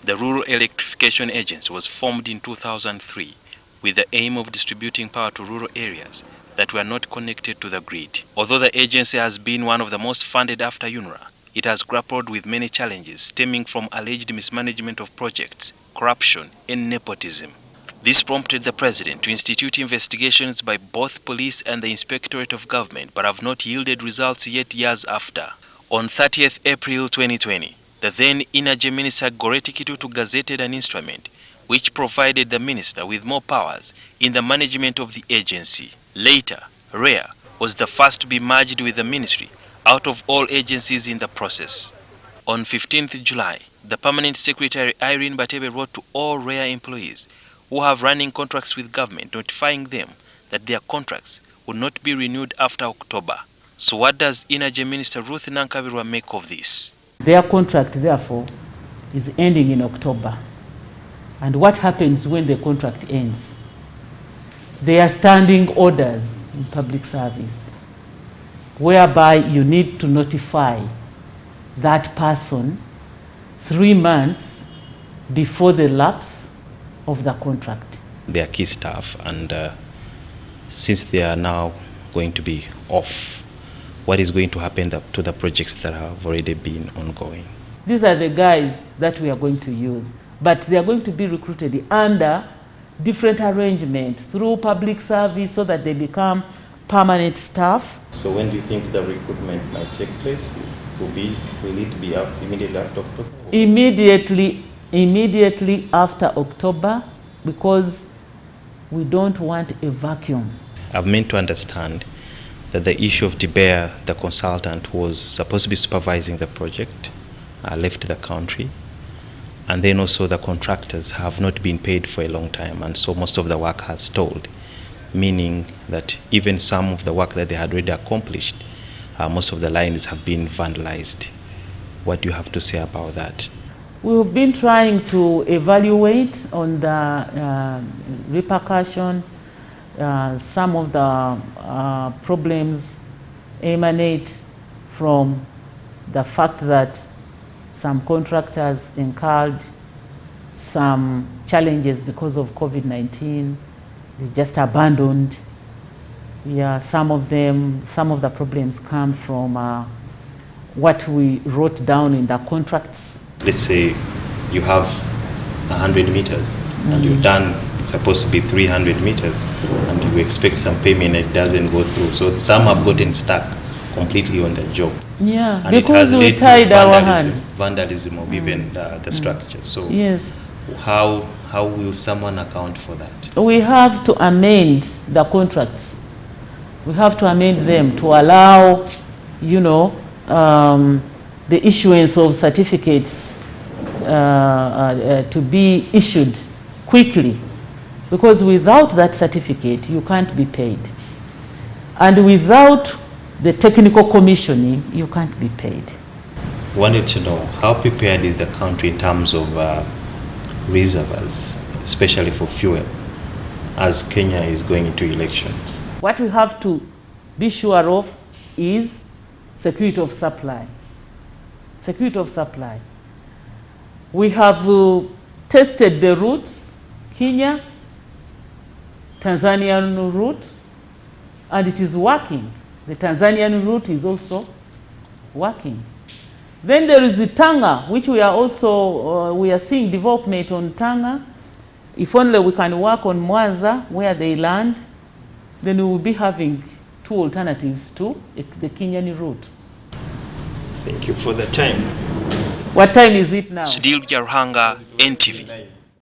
The Rural Electrification Agency was formed in 2003 with the aim of distributing power to rural areas that were not connected to the grid. Although the agency has been one of the most funded after UNRA, it has grappled with many challenges stemming from alleged mismanagement of projects, corruption, and nepotism. This prompted the President to institute investigations by both police and the Inspectorate of Government, but have not yielded results yet years after. On 30th April 2020, the then Energy Minister Goreti Kitutu gazetted an instrument which provided the minister with more powers in the management of the agency. Later, REA was the first to be merged with the ministry out of all agencies in the process. On 15th July, the Permanent Secretary Irene Batebe wrote to all REA employees who have running contracts with government, notifying them that their contracts will not be renewed after October. So what does Energy Minister Ruth Nankabirwa make of this? Their contract, therefore, is ending in October. And what happens when the contract ends? There are standing orders in public service whereby you need to notify that person 3 months before the lapse of the contract. They are key staff, and since they are now going to be off, what is going to happen to the projects that have already been ongoing? These are the guys that we are going to use, but they are going to be recruited under different arrangements through public service so that they become permanent staff. So when do you think the recruitment might take place? Will it be immediately after October? Immediately after October, because we don't want a vacuum. I've meant to understand that the issue of DeBear, the consultant who was supposed to be supervising the project, left the country. And then also the contractors have not been paid for a long time, and so most of the work has stalled, meaning that even some of the work that they had already accomplished, most of the lines have been vandalized. What do you have to say about that? We've been trying to evaluate on the repercussion. Some of the problems emanate from the fact that some contractors incurred some challenges because of COVID-19. They just abandoned. Yeah, some of the problems come from what we wrote down in the contracts. Let's say you have 100 meters and you've done, it's supposed to be 300 meters, and you expect some payment, it doesn't go through. So some have gotten stuck completely on the job. Yeah, and because we tied our hands. Vandalism of even the structure. So yes. How will someone account for that? We have to amend the contracts. We have to amend them to allow, the issuance of certificates to be issued quickly, because without that certificate you can't be paid, and without the technical commissioning you can't be paid. I wanted to know, how prepared is the country in terms of reservoirs, especially for fuel, as Kenya is going into elections? What we have to be sure of is security of supply. Security of supply. We have tested the routes, Kenya, Tanzanian route, and it is working. The Tanzanian route is also working. Then there is the Tanga, which we are also, we are seeing development on Tanga. If only we can work on Mwanza, where they land, then we will be having 2 alternatives to the Kenyan route. Thank you for the time. What time is it now? Sudil Ruhanga, NTV.